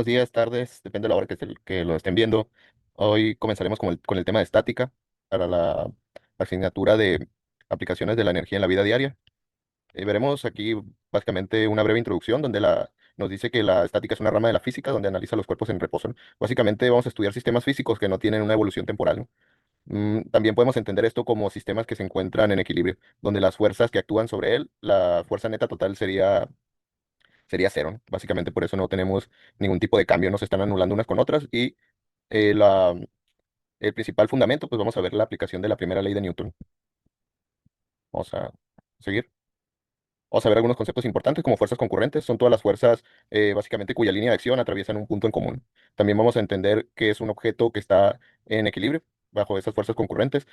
Buenos días, tardes, depende de la hora que lo estén viendo. Hoy comenzaremos con el tema de estática para la asignatura de aplicaciones de la energía en la vida diaria. Veremos aquí básicamente una breve introducción donde nos dice que la estática es una rama de la física donde analiza los cuerpos en reposo, ¿no? Básicamente vamos a estudiar sistemas físicos que no tienen una evolución temporal, ¿no? También podemos entender esto como sistemas que se encuentran en equilibrio, donde las fuerzas que actúan sobre él, la fuerza neta total sería cero, ¿no? Básicamente por eso no tenemos ningún tipo de cambio, no se están anulando unas con otras y eh, la, el principal fundamento, pues vamos a ver la aplicación de la primera ley de Newton. Vamos a seguir. Vamos a ver algunos conceptos importantes como fuerzas concurrentes. Son todas las fuerzas básicamente cuya línea de acción atraviesan un punto en común. También vamos a entender que es un objeto que está en equilibrio bajo esas fuerzas concurrentes.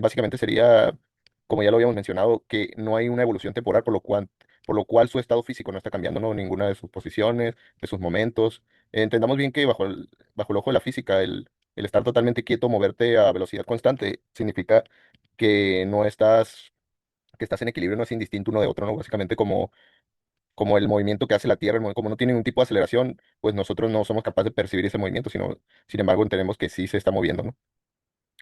Básicamente sería, como ya lo habíamos mencionado, que no hay una evolución temporal, por lo cual su estado físico no está cambiando, ¿no? Ninguna de sus posiciones, de sus momentos. Entendamos bien que bajo el ojo de la física, el estar totalmente quieto, moverte a velocidad constante, significa que no estás que estás en equilibrio, no es indistinto uno de otro, ¿no? Básicamente como el movimiento que hace la Tierra, como no tiene ningún tipo de aceleración, pues nosotros no somos capaces de percibir ese movimiento, sin embargo, entendemos que sí se está moviendo, ¿no?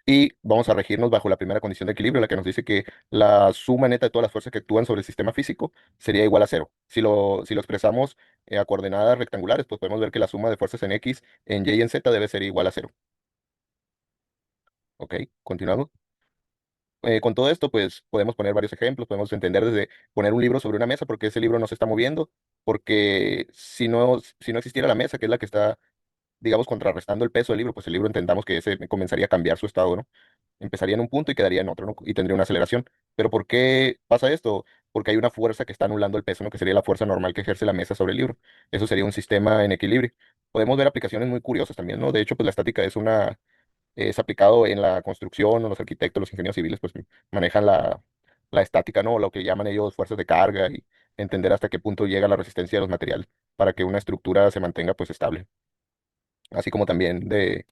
Y vamos a regirnos bajo la primera condición de equilibrio, la que nos dice que la suma neta de todas las fuerzas que actúan sobre el sistema físico sería igual a cero. Si lo expresamos a coordenadas rectangulares, pues podemos ver que la suma de fuerzas en X, en Y y en Z debe ser igual a cero. ¿Ok? Continuamos. Con todo esto, pues podemos poner varios ejemplos, podemos entender desde poner un libro sobre una mesa porque ese libro no se está moviendo, porque si no existiera la mesa, que es la que está, digamos, contrarrestando el peso del libro, pues el libro entendamos que ese comenzaría a cambiar su estado, ¿no? Empezaría en un punto y quedaría en otro, ¿no? Y tendría una aceleración. Pero ¿por qué pasa esto? Porque hay una fuerza que está anulando el peso, ¿no? Que sería la fuerza normal que ejerce la mesa sobre el libro. Eso sería un sistema en equilibrio. Podemos ver aplicaciones muy curiosas también, ¿no? De hecho, pues la estática es aplicado en la construcción, o los arquitectos, los ingenieros civiles, pues manejan la estática, ¿no? Lo que llaman ellos fuerzas de carga y entender hasta qué punto llega la resistencia de los materiales para que una estructura se mantenga pues estable. Así como también de,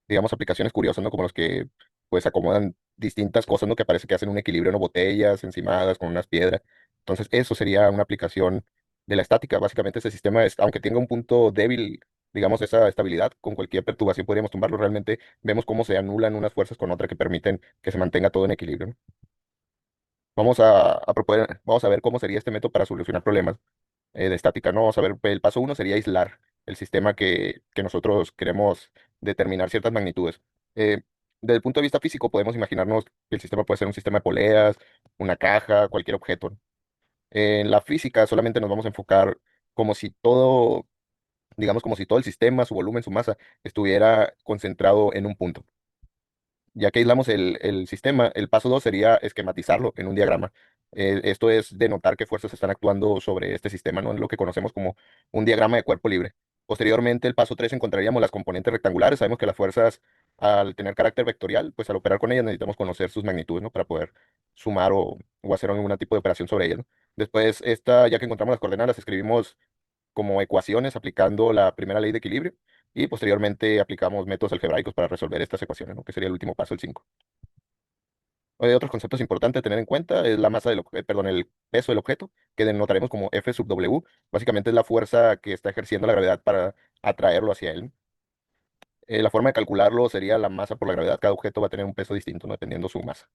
digamos, aplicaciones curiosas, ¿no? Como los que pues acomodan distintas cosas, ¿no? Que parece que hacen un equilibrio, ¿no? Botellas encimadas con unas piedras. Entonces, eso sería una aplicación de la estática. Básicamente, ese sistema, aunque tenga un punto débil, digamos, esa estabilidad, con cualquier perturbación podríamos tumbarlo. Realmente vemos cómo se anulan unas fuerzas con otras que permiten que se mantenga todo en equilibrio, ¿no? Vamos a ver cómo sería este método para solucionar problemas de estática, ¿no? Vamos a ver, el paso uno sería aislar el sistema que nosotros queremos determinar ciertas magnitudes. Eh, Desde el punto de vista físico, podemos imaginarnos que el sistema puede ser un sistema de poleas, una caja, cualquier objeto. En la física solamente nos vamos a enfocar como si todo, digamos, como si todo el sistema, su volumen, su masa, estuviera concentrado en un punto. Ya que aislamos el sistema, el paso 2 sería esquematizarlo en un diagrama. Esto es denotar qué fuerzas están actuando sobre este sistema, ¿no? Es lo que conocemos como un diagrama de cuerpo libre. Posteriormente, el paso 3 encontraríamos las componentes rectangulares. Sabemos que las fuerzas, al tener carácter vectorial, pues al operar con ellas necesitamos conocer sus magnitudes, ¿no? Para poder sumar o hacer algún tipo de operación sobre ellas, ¿no? Después, ya que encontramos las coordenadas, escribimos como ecuaciones aplicando la primera ley de equilibrio y posteriormente aplicamos métodos algebraicos para resolver estas ecuaciones, ¿no? Que sería el último paso, el 5. Otros conceptos importantes a tener en cuenta es la masa perdón, el peso del objeto, que denotaremos como F sub W. Básicamente es la fuerza que está ejerciendo la gravedad para atraerlo hacia él. La forma de calcularlo sería la masa por la gravedad. Cada objeto va a tener un peso distinto, ¿no? Dependiendo su masa.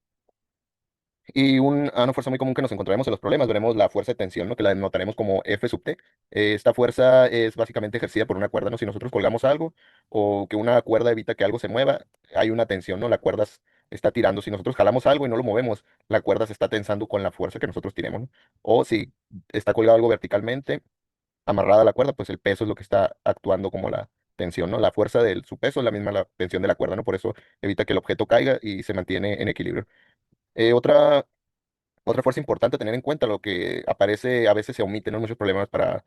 Y una fuerza muy común que nos encontraremos en los problemas, veremos la fuerza de tensión, ¿no? Que la denotaremos como F sub T. Esta fuerza es básicamente ejercida por una cuerda, ¿no? Si nosotros colgamos algo o que una cuerda evita que algo se mueva, hay una tensión, ¿no? La cuerda está tirando. Si nosotros jalamos algo y no lo movemos, la cuerda se está tensando con la fuerza que nosotros tiremos, ¿no? O si está colgado algo verticalmente, amarrada a la cuerda, pues el peso es lo que está actuando como la tensión, ¿no? La fuerza de su peso es la misma la tensión de la cuerda, ¿no? Por eso evita que el objeto caiga y se mantiene en equilibrio. Eh, otra Otra fuerza importante a tener en cuenta, lo que aparece, a veces se omite, ¿no? En muchos problemas para,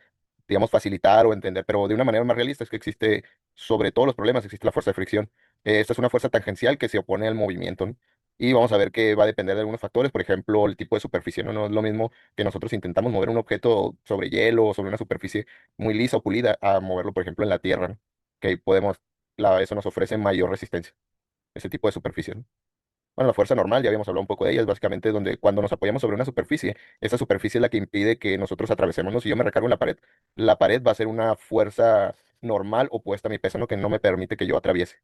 digamos, facilitar o entender, pero de una manera más realista es que existe, sobre todos los problemas, existe la fuerza de fricción. Esta es una fuerza tangencial que se opone al movimiento, ¿no? Y vamos a ver que va a depender de algunos factores, por ejemplo, el tipo de superficie, ¿no? No es lo mismo que nosotros intentamos mover un objeto sobre hielo o sobre una superficie muy lisa o pulida a moverlo, por ejemplo, en la tierra, ¿no? Que ahí eso nos ofrece mayor resistencia, ese tipo de superficie, ¿no? Bueno, la fuerza normal, ya habíamos hablado un poco de ella, es básicamente donde cuando nos apoyamos sobre una superficie, esa superficie es la que impide que nosotros atravesemos, ¿no? Si yo me recargo en la pared va a ser una fuerza normal opuesta a mi peso, ¿no? Que no me permite que yo atraviese.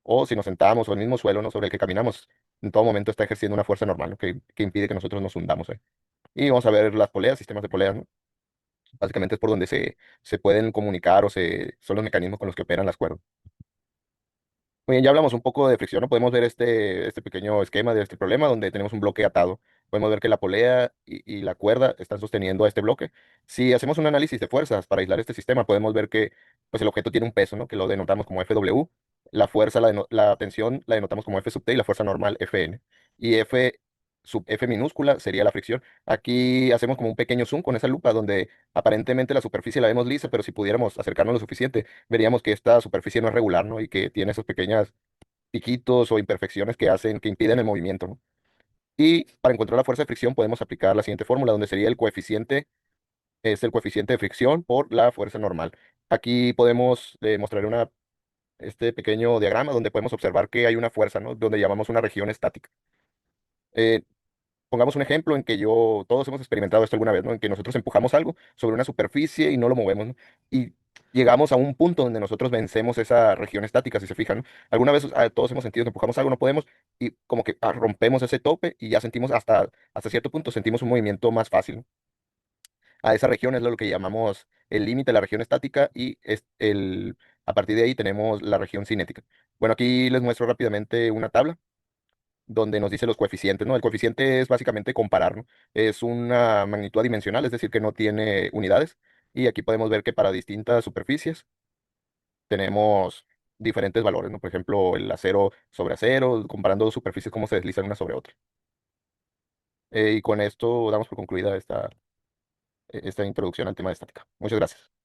O si nos sentamos o el mismo suelo, ¿no? Sobre el que caminamos, en todo momento está ejerciendo una fuerza normal, ¿no? Que impide que nosotros nos hundamos, ¿eh? Y vamos a ver las poleas, sistemas de poleas, ¿no? Básicamente es por donde se pueden comunicar son los mecanismos con los que operan las cuerdas. Muy bien, ya hablamos un poco de fricción, ¿no? Podemos ver este pequeño esquema de este problema donde tenemos un bloque atado. Podemos ver que la polea y la cuerda están sosteniendo a este bloque. Si hacemos un análisis de fuerzas para aislar este sistema, podemos ver que pues, el objeto tiene un peso, ¿no? Que lo denotamos como FW. La fuerza, la tensión la denotamos como F sub T y la fuerza normal Fn. Y F sub F minúscula sería la fricción. Aquí hacemos como un pequeño zoom con esa lupa donde aparentemente la superficie la vemos lisa, pero si pudiéramos acercarnos lo suficiente veríamos que esta superficie no es regular, ¿no? Y que tiene esos pequeños piquitos o imperfecciones que impiden el movimiento, ¿no? Y para encontrar la fuerza de fricción podemos aplicar la siguiente fórmula, donde sería es el coeficiente de fricción por la fuerza normal. Aquí podemos mostrar este pequeño diagrama donde podemos observar que hay una fuerza, ¿no? Donde llamamos una región estática. Eh, Pongamos un ejemplo en que todos hemos experimentado esto alguna vez, ¿no? En que nosotros empujamos algo sobre una superficie y no lo movemos, ¿no? Y llegamos a un punto donde nosotros vencemos esa región estática, si se fijan, ¿no? Alguna vez todos hemos sentido que empujamos algo, no podemos, y como que rompemos ese tope y ya sentimos hasta cierto punto, sentimos un movimiento más fácil, ¿no? A esa región es lo que llamamos el límite de la región estática a partir de ahí tenemos la región cinética. Bueno, aquí les muestro rápidamente una tabla donde nos dice los coeficientes, ¿no? El coeficiente es básicamente comparar, ¿no? Es una magnitud adimensional, es decir, que no tiene unidades. Y aquí podemos ver que para distintas superficies tenemos diferentes valores, ¿no? Por ejemplo, el acero sobre acero, comparando dos superficies, cómo se deslizan una sobre otra. Y con esto damos por concluida esta introducción al tema de estática. Muchas gracias.